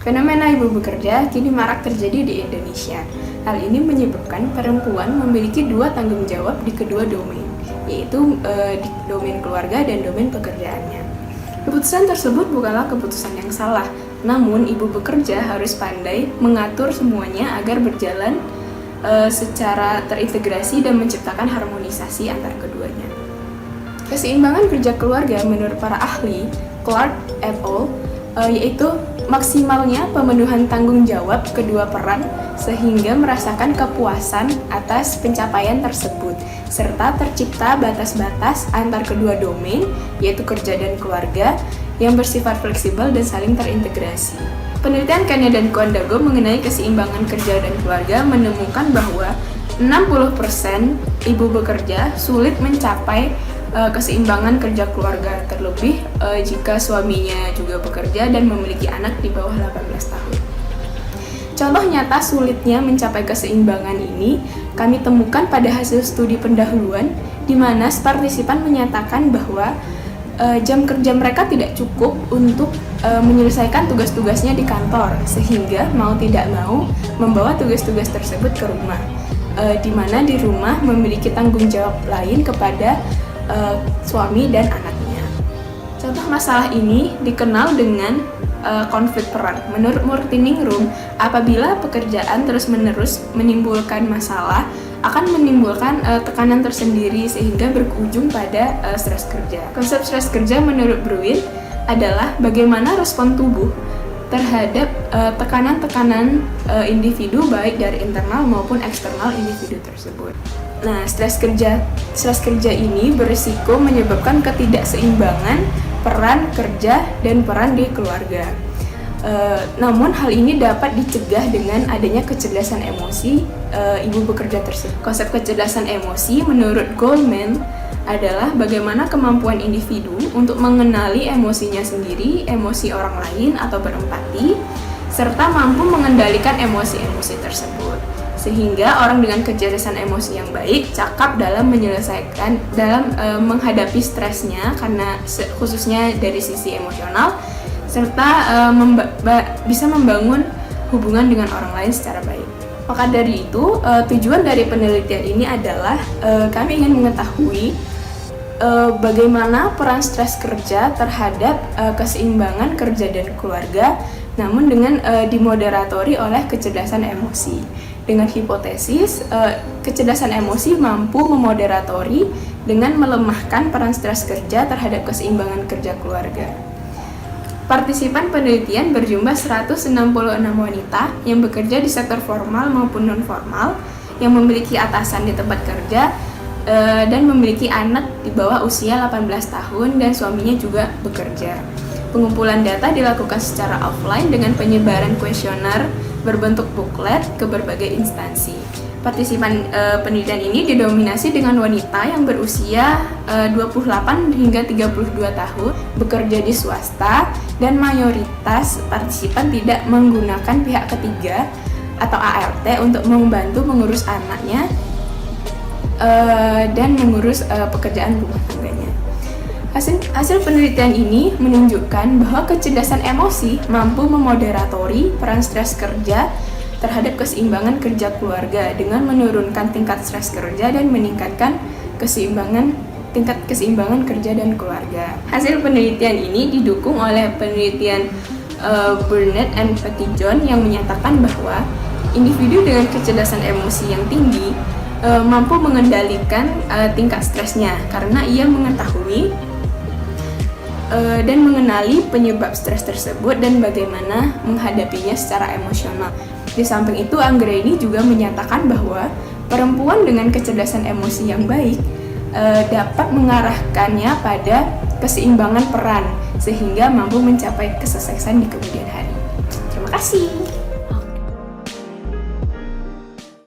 Fenomena ibu bekerja kini marak terjadi di Indonesia. Hal ini menyebabkan perempuan memiliki dua tanggung jawab di kedua domain, yaitu di domain keluarga dan domain pekerjaannya. Keputusan tersebut bukanlah keputusan yang salah, namun ibu bekerja harus pandai mengatur semuanya agar berjalan secara terintegrasi dan menciptakan harmonisasi antar keduanya. Keseimbangan kerja keluarga menurut para ahli, Clark et al., yaitu maksimalnya pemenuhan tanggung jawab kedua peran sehingga merasakan kepuasan atas pencapaian tersebut, serta tercipta batas-batas antar kedua domain, yaitu kerja dan keluarga, yang bersifat fleksibel dan saling terintegrasi. Penelitian Kania dan Kwandago mengenai keseimbangan kerja dan keluarga menemukan bahwa 60% ibu bekerja sulit mencapai keseimbangan kerja keluarga, terlebih jika suaminya juga bekerja dan memiliki anak di bawah 18 tahun. Contoh nyata sulitnya mencapai keseimbangan ini kami temukan pada hasil studi pendahuluan, di mana partisipan menyatakan bahwa jam kerja mereka tidak cukup untuk menyelesaikan tugas-tugasnya di kantor, sehingga mau tidak mau membawa tugas-tugas tersebut ke rumah, di mana di rumah memiliki tanggung jawab lain kepada suami dan anaknya. Contoh masalah ini dikenal dengan konflik peran. Menurut Murtiningrum, apabila pekerjaan terus-menerus menimbulkan masalah, akan menimbulkan tekanan tersendiri sehingga berujung pada stres kerja. Konsep stres kerja menurut Bruin adalah bagaimana respon tubuh terhadap tekanan-tekanan individu baik dari internal maupun eksternal individu tersebut. Nah, stres kerja ini berisiko menyebabkan ketidakseimbangan peran kerja dan peran di keluarga. Namun hal ini dapat dicegah dengan adanya kecerdasan emosi ibu bekerja tersebut. Konsep kecerdasan emosi menurut Goleman adalah bagaimana kemampuan individu untuk mengenali emosinya sendiri, emosi orang lain atau berempati, serta mampu mengendalikan emosi-emosi tersebut. Sehingga orang dengan kecerdasan emosi yang baik cakap dalam menghadapi stresnya, karena khususnya dari sisi emosional, serta bisa membangun hubungan dengan orang lain secara baik. Maka dari itu, tujuan dari penelitian ini adalah kami ingin mengetahui bagaimana peran stres kerja terhadap keseimbangan kerja dan keluarga, namun dengan dimoderatori oleh kecerdasan emosi. Dengan hipotesis, kecerdasan emosi mampu memoderatori dengan melemahkan peran stres kerja terhadap keseimbangan kerja keluarga. Partisipan penelitian berjumlah 166 wanita yang bekerja di sektor formal maupun non-formal, yang memiliki atasan di tempat kerja, dan memiliki anak di bawah usia 18 tahun dan suaminya juga bekerja. Pengumpulan data dilakukan secara offline dengan penyebaran kuesioner berbentuk booklet ke berbagai instansi. Partisipan penelitian ini didominasi dengan wanita yang berusia 28 hingga 32 tahun, bekerja di swasta, dan mayoritas partisipan tidak menggunakan pihak ketiga atau ART untuk membantu mengurus anaknya dan mengurus pekerjaan rumah tangganya. Hasil penelitian ini menunjukkan bahwa kecerdasan emosi mampu memoderatori peran stres kerja terhadap keseimbangan kerja keluarga dengan menurunkan tingkat stres kerja dan meningkatkan tingkat keseimbangan kerja dan keluarga. Hasil penelitian ini didukung oleh penelitian Burnett and Petitjohn yang menyatakan bahwa individu dengan kecerdasan emosi yang tinggi mampu mengendalikan tingkat stresnya karena ia mengetahui dan mengenali penyebab stres tersebut dan bagaimana menghadapinya secara emosional. Di samping itu, Anggraini juga menyatakan bahwa perempuan dengan kecerdasan emosi yang baik dapat mengarahkannya pada keseimbangan peran sehingga mampu mencapai kesuksesan di kemudian hari. Terima kasih.